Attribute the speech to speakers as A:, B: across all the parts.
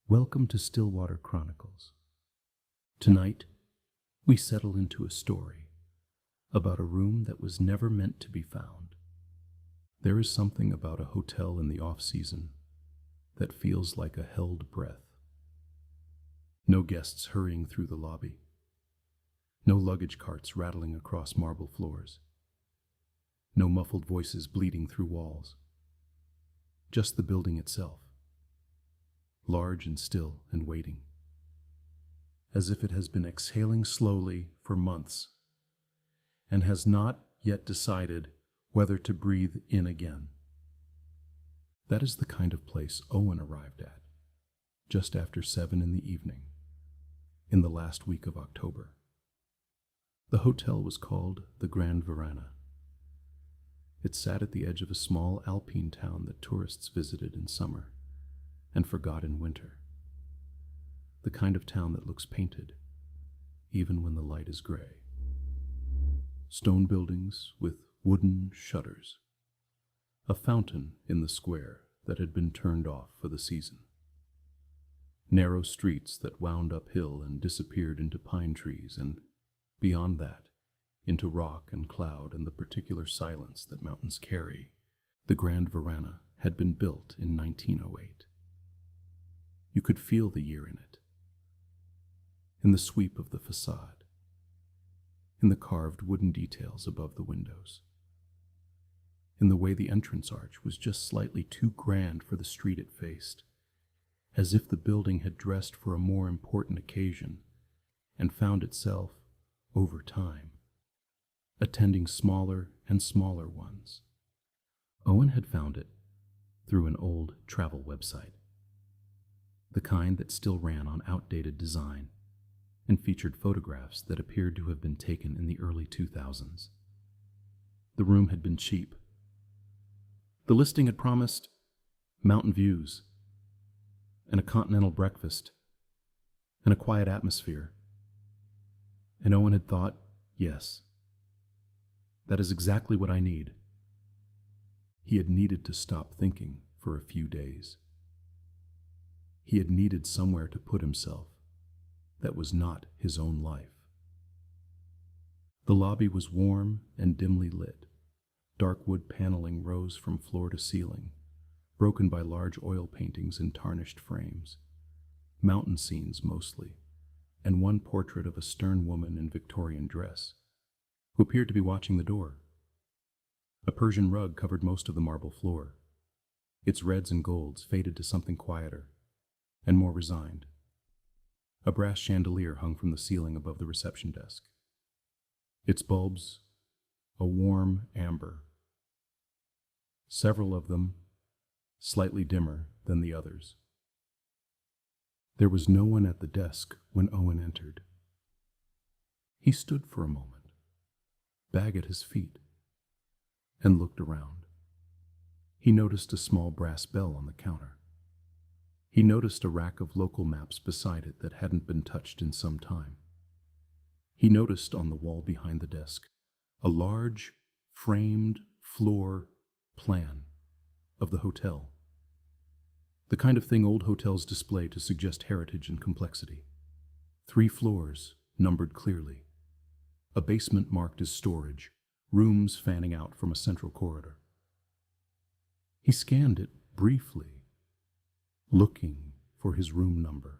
A: Welcome to Stillwater Chronicles. Tonight, we settle into a story about a room that was never meant to be found. There is something about a hotel in the off-season that feels like a held breath. No guests hurrying through the lobby. No luggage carts rattling across marble floors. No muffled voices bleeding through walls. Just the building itself, large and still and waiting, as if it has been exhaling slowly for months and has not yet decided whether to breathe in again. That is the kind of place Owen arrived at, just after 7 in the evening, in the last week of October. The hotel was called the Grand Verana. It sat at the edge of a small Alpine town that tourists visited in summer and forgot in winter. The kind of town that looks painted, even when the light is gray. Stone buildings with wooden shutters. A fountain in the square that had been turned off for the season. Narrow streets that wound uphill and disappeared into pine trees, and beyond that, into rock and cloud and the particular silence that mountains carry. The Grand Verana had been built in 1908. You could feel the year in it, in the sweep of the facade, in the carved wooden details above the windows, in the way the entrance arch was just slightly too grand for the street it faced, as if the building had dressed for a more important occasion and found itself, over time, attending smaller and smaller ones. Owen had found it through an old travel website, the kind that still ran on outdated design and featured photographs that appeared to have been taken in the early 2000s. The room had been cheap. The listing had promised mountain views and a continental breakfast and a quiet atmosphere. And Owen had thought, yes, that is exactly what I need. He had needed to stop thinking for a few days. He had needed somewhere to put himself that was not his own life. The lobby was warm and dimly lit. Dark wood paneling rose from floor to ceiling, broken by large oil paintings in tarnished frames. Mountain scenes mostly, and one portrait of a stern woman in Victorian dress, who appeared to be watching the door. A Persian rug covered most of the marble floor. Its reds and golds faded to something quieter and more resigned. A brass chandelier hung from the ceiling above the reception desk. Its bulbs, a warm amber. Several of them slightly dimmer than the others. There was no one at the desk when Owen entered. He stood for a moment, bag at his feet, and looked around. He noticed a small brass bell on the counter. He noticed a rack of local maps beside it that hadn't been touched in some time. He noticed on the wall behind the desk a large, framed floor plan of the hotel. The kind of thing old hotels display to suggest heritage and complexity. 3 floors, numbered clearly. A basement marked as storage, rooms fanning out from a central corridor. He scanned it briefly, looking for his room number,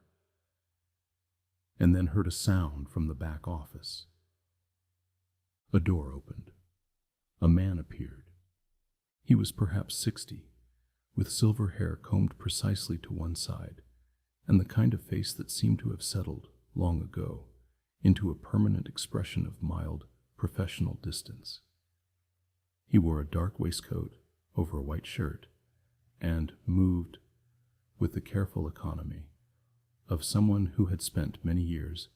A: and then heard a sound from the back office. A door opened. A man appeared. He was perhaps 60, with silver hair combed precisely to one side, and the kind of face that seemed to have settled, long ago, into a permanent expression of mild, professional distance. He wore a dark waistcoat over a white shirt, and moved with the careful economy of someone who had spent many years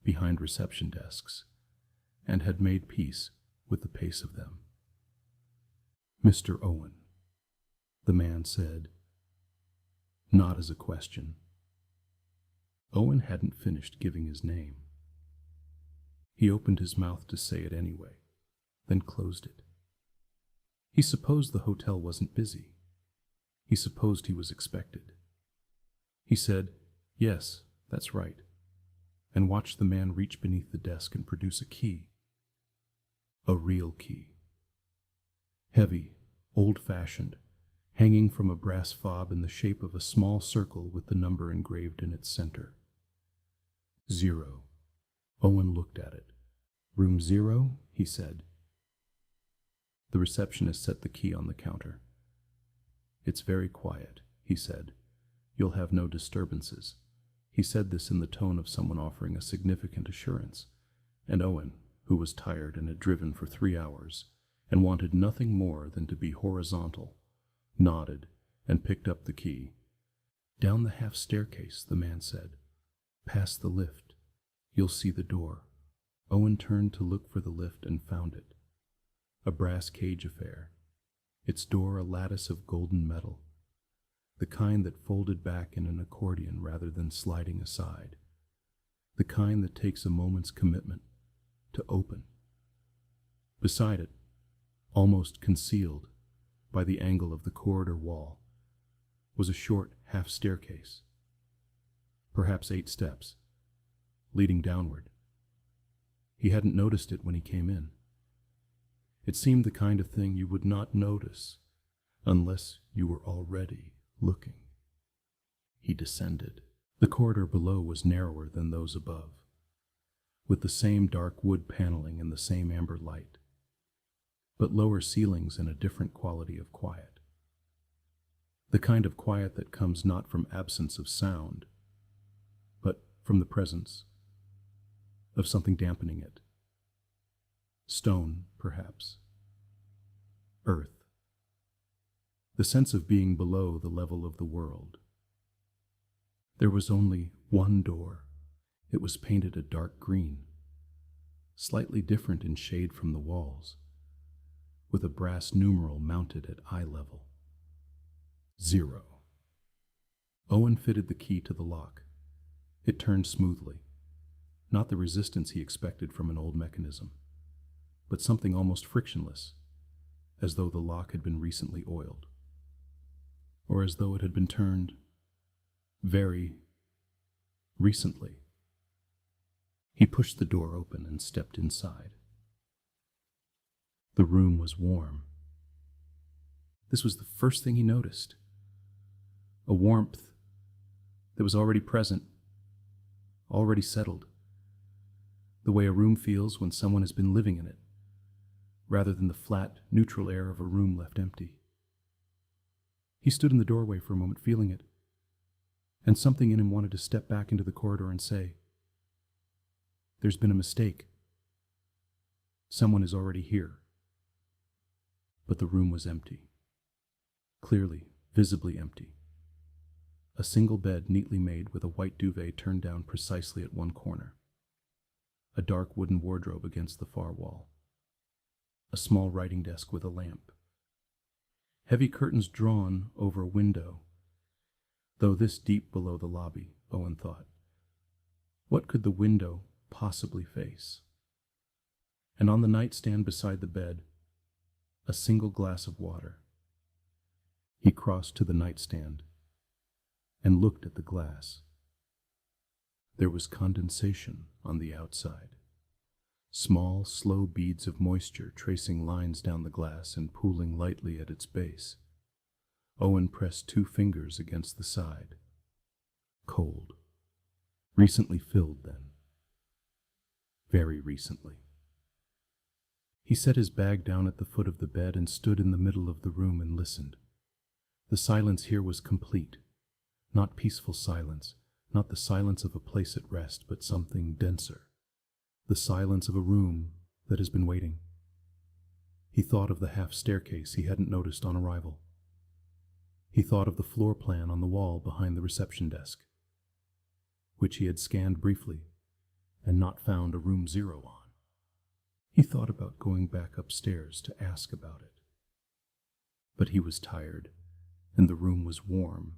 A: behind reception desks and had made peace with the pace of them. "Mr. Owen," the man said, not as a question. Owen hadn't finished giving his name. He opened his mouth to say it anyway, then closed it. He supposed the hotel wasn't busy. He supposed he was expected. He said, Yes, that's right, and watched the man reach beneath the desk and produce a key. A real key. Heavy, old-fashioned, hanging from a brass fob in the shape of a small circle with the number engraved in its center. 0. Owen looked at it. "Room 0, he said. The receptionist set the key on the counter. "It's very quiet," he said. "You'll have no disturbances." He said this in the tone of someone offering a significant assurance, and Owen, who was tired and had driven for 3 hours, and wanted nothing more than to be horizontal, nodded and picked up the key. "Down the half staircase," the man said. "Past the lift. You'll see the door." Owen turned to look for the lift and found it. A brass cage affair. Its door a lattice of golden metal, the kind that folded back in an accordion rather than sliding aside, the kind that takes a moment's commitment to open. Beside it, almost concealed by the angle of the corridor wall, was a short half staircase, perhaps 8 steps, leading downward. He hadn't noticed it when he came in. It seemed the kind of thing you would not notice unless you were already looking. He descended. The corridor below was narrower than those above, with the same dark wood paneling and the same amber light, but lower ceilings and a different quality of quiet. The kind of quiet that comes not from absence of sound, but from the presence of something dampening it. Stone, perhaps. Earth. The sense of being below the level of the world. There was only one door. It was painted a dark green, slightly different in shade from the walls, with a brass numeral mounted at eye level. 0. Owen fitted the key to the lock. It turned smoothly, not the resistance he expected from an old mechanism, but something almost frictionless, as though the lock had been recently oiled, or as though it had been turned very recently. He pushed the door open and stepped inside. The room was warm. This was the first thing he noticed. A warmth that was already present, already settled, the way a room feels when someone has been living in it, rather than the flat, neutral air of a room left empty. He stood in the doorway for a moment, feeling it, and something in him wanted to step back into the corridor and say, "There's been a mistake. Someone is already here." But the room was empty. Clearly, visibly empty. A single bed neatly made with a white duvet turned down precisely at one corner. A dark wooden wardrobe against the far wall. A small writing desk with a lamp. Heavy curtains drawn over a window, though this deep below the lobby, Owen thought. What could the window possibly face? And on the nightstand beside the bed, a single glass of water. He crossed to the nightstand and looked at the glass. There was condensation on the outside. Small, slow beads of moisture tracing lines down the glass and pooling lightly at its base. Owen pressed 2 fingers against the side. Cold. Recently filled, then. Very recently. He set his bag down at the foot of the bed and stood in the middle of the room and listened. The silence here was complete. Not peaceful silence, not the silence of a place at rest, but something denser. The silence of a room that has been waiting. He thought of the half staircase he hadn't noticed on arrival. He thought of the floor plan on the wall behind the reception desk, which he had scanned briefly and not found a room 0 on. He thought about going back upstairs to ask about it. But he was tired, and the room was warm,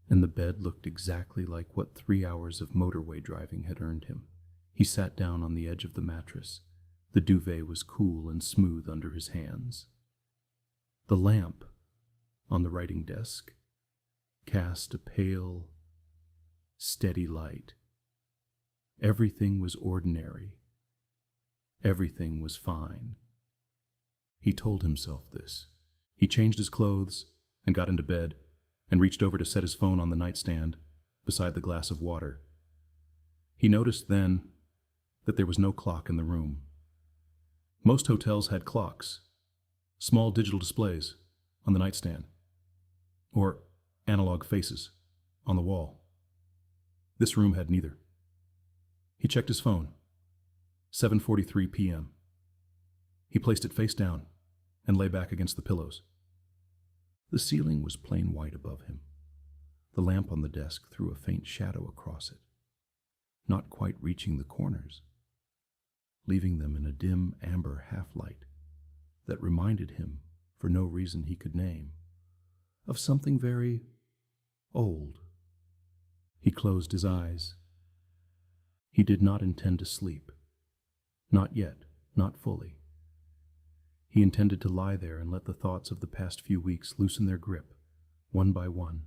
A: and the bed looked exactly like what 3 hours of motorway driving had earned him. He sat down on the edge of the mattress. The duvet was cool and smooth under his hands. The lamp on the writing desk cast a pale, steady light. Everything was ordinary. Everything was fine. He told himself this. He changed his clothes and got into bed and reached over to set his phone on the nightstand beside the glass of water. He noticed then that there was no clock in the room. Most hotels had clocks, small digital displays on the nightstand, or analog faces on the wall. This room had neither. He checked his phone. 7:43 p.m. He placed it face down and lay back against the pillows. The ceiling was plain white above him. The lamp on the desk threw a faint shadow across it, not quite reaching the corners, leaving them in a dim amber half-light that reminded him, for no reason he could name, of something very old. He closed his eyes. He did not intend to sleep. Not yet, not fully. He intended to lie there and let the thoughts of the past few weeks loosen their grip, one by one,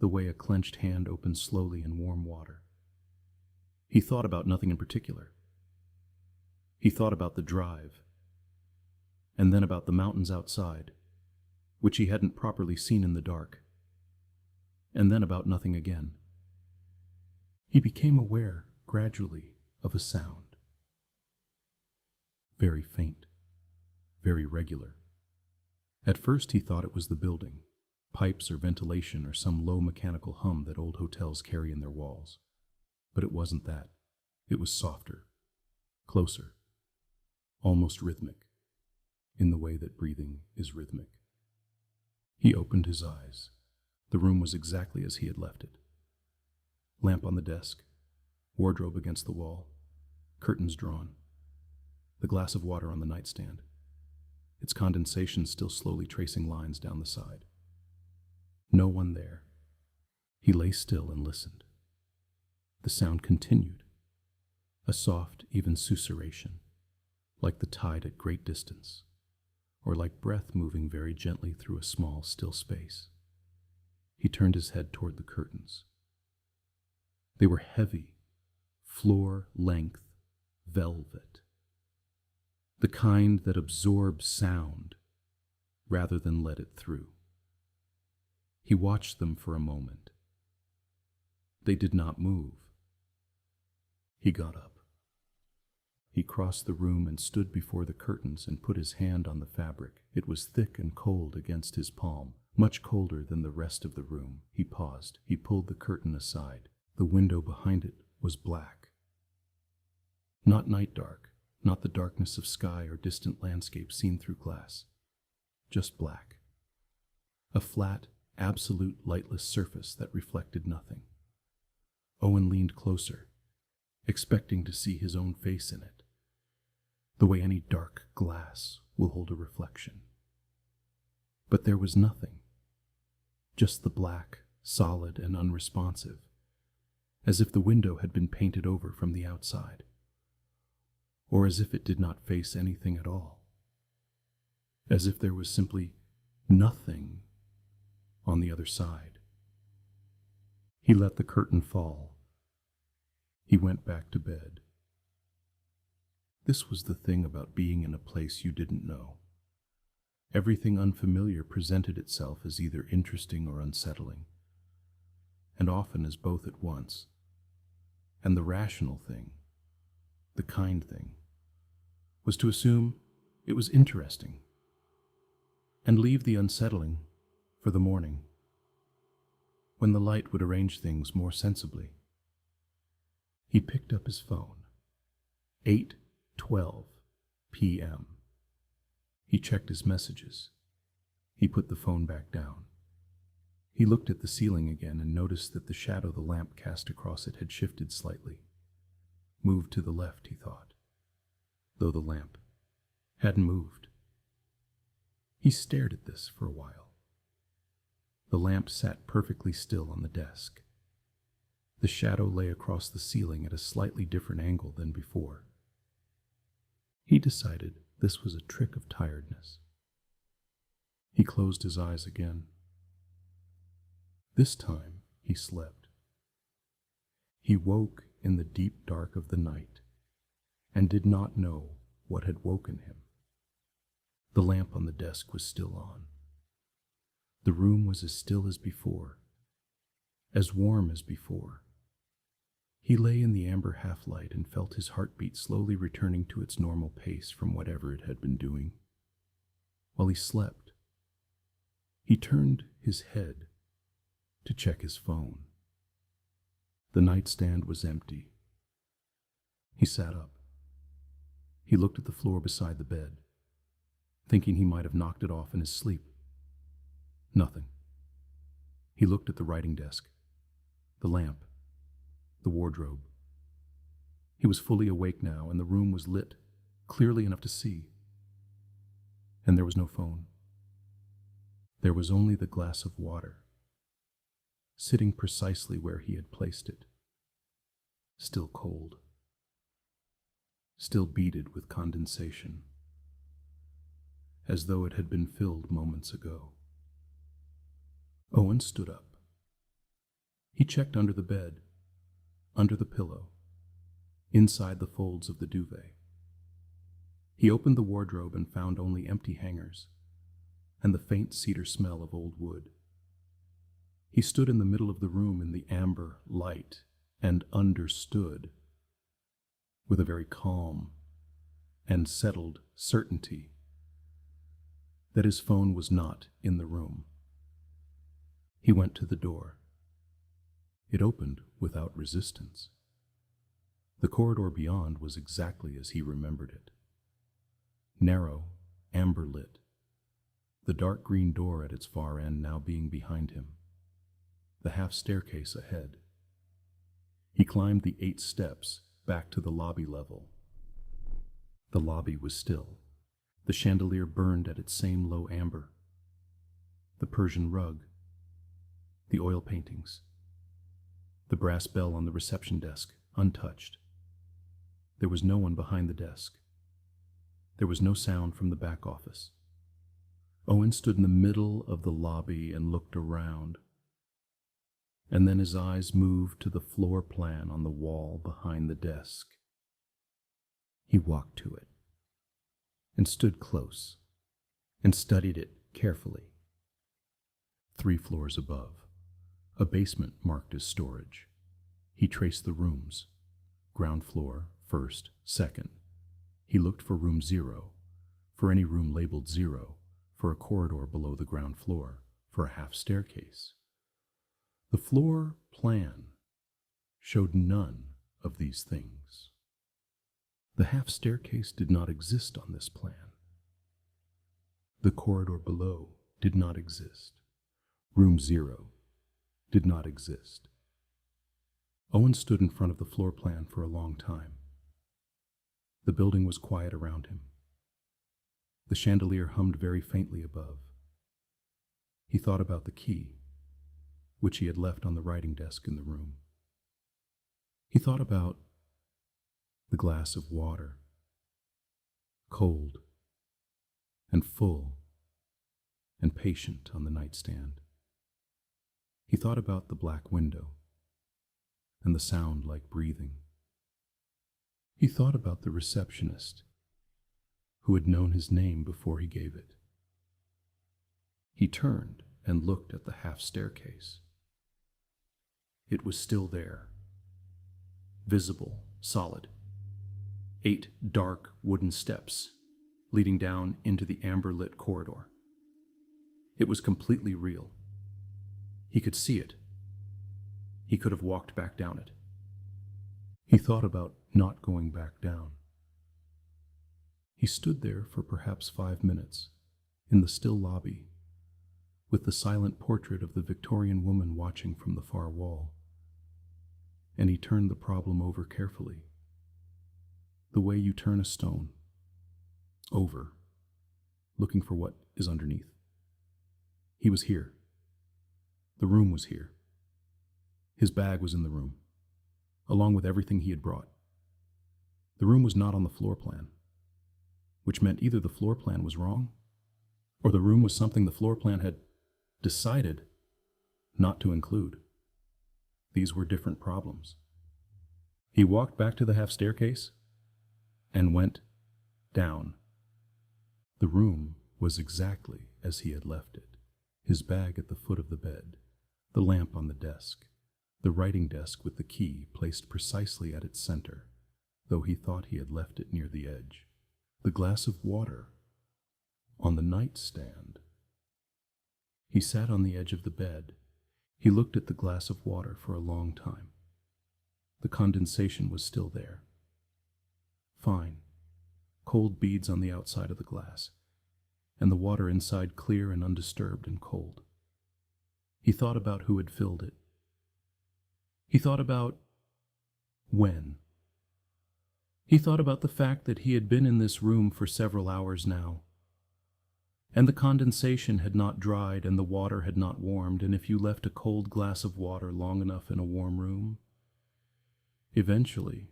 A: the way a clenched hand opens slowly in warm water. He thought about nothing in particular. He thought about the drive, and then about the mountains outside, which he hadn't properly seen in the dark, and then about nothing again. He became aware, gradually, of a sound. Very faint, very regular. At first he thought it was the building, pipes or ventilation or some low mechanical hum that old hotels carry in their walls. But it wasn't that. It was softer, closer, almost rhythmic, in the way that breathing is rhythmic. He opened his eyes. The room was exactly as he had left it. Lamp on the desk, wardrobe against the wall, curtains drawn, the glass of water on the nightstand, its condensation still slowly tracing lines down the side. No one there. He lay still and listened. The sound continued, a soft, even susurration, like the tide at great distance, or like breath moving very gently through a small, still space. He turned his head toward the curtains. They were heavy, floor-length velvet, the kind that absorbs sound rather than let it through. He watched them for a moment. They did not move. He got up. He crossed the room and stood before the curtains and put his hand on the fabric. It was thick and cold against his palm, much colder than the rest of the room. He paused. He pulled the curtain aside. The window behind it was black. Not night dark, not the darkness of sky or distant landscape seen through glass. Just black. A flat, absolute lightless surface that reflected nothing. Owen leaned closer, expecting to see his own face in it, the way any dark glass will hold a reflection. But there was nothing. Just the black, solid and unresponsive, as if the window had been painted over from the outside, or as if it did not face anything at all, as if there was simply nothing on the other side. He let the curtain fall. He went back to bed. This was the thing about being in a place you didn't know. Everything unfamiliar presented itself as either interesting or unsettling, and often as both at once. And the rational thing, the kind thing, was to assume it was interesting and leave the unsettling for the morning, when the light would arrange things more sensibly. He picked up his phone. 8:12 p.m. He checked his messages. He put the phone back down. He looked at the ceiling again and noticed that the shadow the lamp cast across it had shifted slightly. Moved to the left, he thought, though the lamp hadn't moved. He stared at this for a while. The lamp sat perfectly still on the desk. The shadow lay across the ceiling at a slightly different angle than before. He decided this was a trick of tiredness. He closed his eyes again. This time he slept. He woke in the deep dark of the night and did not know what had woken him. The lamp on the desk was still on. The room was as still as before, as warm as before. He lay in the amber half-light and felt his heartbeat slowly returning to its normal pace from whatever it had been doing. While he slept, he turned his head to check his phone. The nightstand was empty. He sat up. He looked at the floor beside the bed, thinking he might have knocked it off in his sleep. Nothing. He looked at the writing desk, the lamp, the wardrobe. He was fully awake now, and the room was lit, clearly enough to see. And there was no phone. There was only the glass of water, sitting precisely where he had placed it, still cold, still beaded with condensation, as though it had been filled moments ago. Owen stood up. He checked under the bed, under the pillow, inside the folds of the duvet. He opened the wardrobe and found only empty hangers and the faint cedar smell of old wood. He stood in the middle of the room in the amber light and understood, with a very calm and settled certainty, that his phone was not in the room. He went to the door. It opened without resistance. The corridor beyond was exactly as he remembered it. Narrow, amber-lit, the dark green door at its far end now being behind him, the half-staircase ahead. He climbed the 8 steps back to the lobby level. The lobby was still. The chandelier burned at its same low amber. The Persian rug, the oil paintings, the brass bell on the reception desk, untouched. There was no one behind the desk. There was no sound from the back office. Owen stood in the middle of the lobby and looked around, and then his eyes moved to the floor plan on the wall behind the desk. He walked to it and stood close and studied it carefully. 3 floors above, a basement marked as storage. He traced the rooms. Ground floor, first, second. He looked for room 0, for any room labeled 0, for a corridor below the ground floor, for a half staircase. The floor plan showed none of these things. The half staircase did not exist on this plan. The corridor below did not exist. Room 0 did not exist. Owen stood in front of the floor plan for a long time. The building was quiet around him. The chandelier hummed very faintly above. He thought about the key, which he had left on the writing desk in the room. He thought about the glass of water, cold and full and patient on the nightstand. He thought about the black window and the sound like breathing. He thought about the receptionist who had known his name before he gave it. He turned and looked at the half staircase. It was still there, visible, solid. 8 dark wooden steps leading down into the amber-lit corridor. It was completely real. He could see it. He could have walked back down it. He thought about not going back down. He stood there for perhaps 5 minutes, in the still lobby, with the silent portrait of the Victorian woman watching from the far wall. And he turned the problem over carefully, the way you turn a stone, over, looking for what is underneath. He was here. The room was here. His bag was in the room, along with everything he had brought. The room was not on the floor plan, which meant either the floor plan was wrong, or the room was something the floor plan had decided not to include. These were different problems. He walked back to the half staircase and went down. The room was exactly as he had left it. His bag at the foot of the bed, the lamp on the desk, the writing desk with the key placed precisely at its center, though he thought he had left it near the edge, the glass of water on the nightstand. He sat on the edge of the bed. He looked at the glass of water for a long time. The condensation was still there. Fine, cold beads on the outside of the glass, and the water inside clear and undisturbed and cold. He thought about who had filled it. He thought about when. He thought about the fact that he had been in this room for several hours now, and the condensation had not dried and the water had not warmed, and if you left a cold glass of water long enough in a warm room, eventually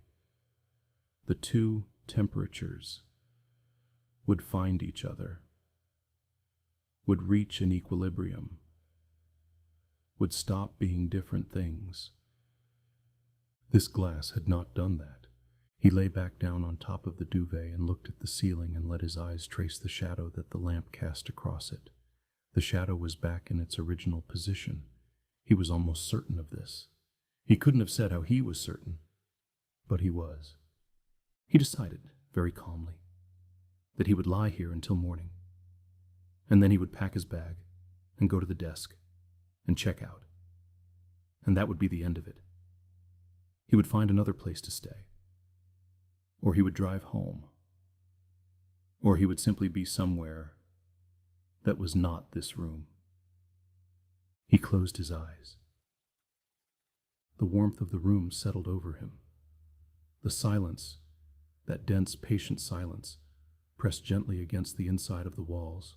A: the two temperatures would find each other, would reach an equilibrium, would stop being different things. This glass had not done that. He lay back down on top of the duvet and looked at the ceiling and let his eyes trace the shadow that the lamp cast across it. The shadow was back in its original position. He was almost certain of this. He couldn't have said how he was certain, but he was. He decided, very calmly, that he would lie here until morning, and then he would pack his bag and go to the desk and check out, and that would be the end of it. He would find another place to stay, or he would drive home, or he would simply be somewhere that was not this room. He closed his eyes. The warmth of the room settled over him. The silence, that dense, patient silence, pressed gently against the inside of the walls,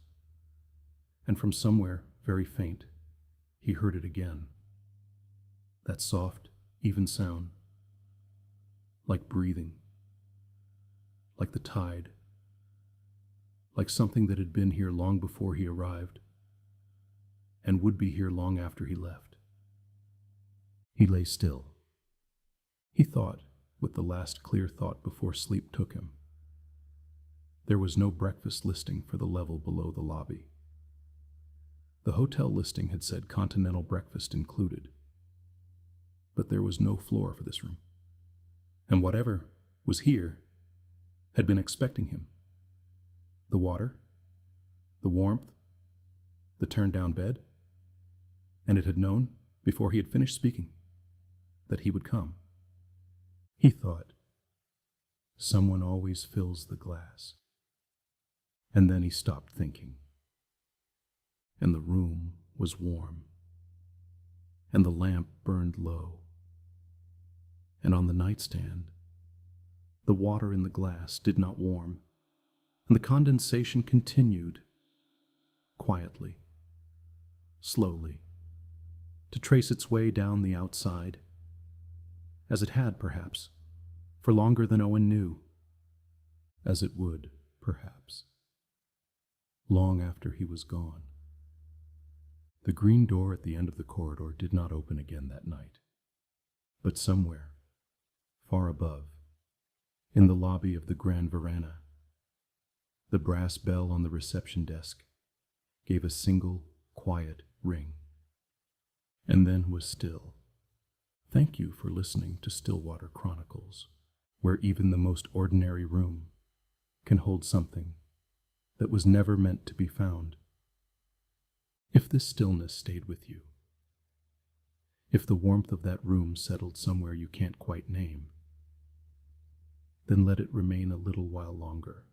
A: and from somewhere, very faint, he heard it again. That soft, even sound, like breathing, like the tide, like something that had been here long before he arrived, and would be here long after he left. He lay still. He thought, with the last clear thought before sleep took him. There was no breakfast listing for the level below the lobby. The hotel listing had said continental breakfast included, but there was no floor for this room, and whatever was here had been expecting him. The water, the warmth, the turned-down bed, and it had known, before he had finished speaking, that he would come. He thought, someone always fills the glass. And then he stopped thinking. And the room was warm. And the lamp burned low. And on the nightstand, the water in the glass did not warm, and the condensation continued, quietly, slowly, to trace its way down the outside, as it had, perhaps, for longer than Owen knew, as it would, perhaps, long after he was gone. The green door at the end of the corridor did not open again that night, but somewhere, far above, in the lobby of the Grand Verana, the brass bell on the reception desk gave a single, quiet ring, and then was still. Thank you for listening to Stillwater Chronicles, where even the most ordinary room can hold something that was never meant to be found. If this stillness stayed with you, if the warmth of that room settled somewhere you can't quite name, then let it remain a little while longer.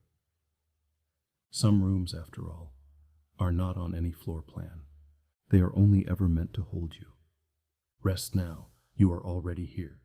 A: Some rooms, after all, are not on any floor plan. They are only ever meant to hold you. Rest now. You are already here.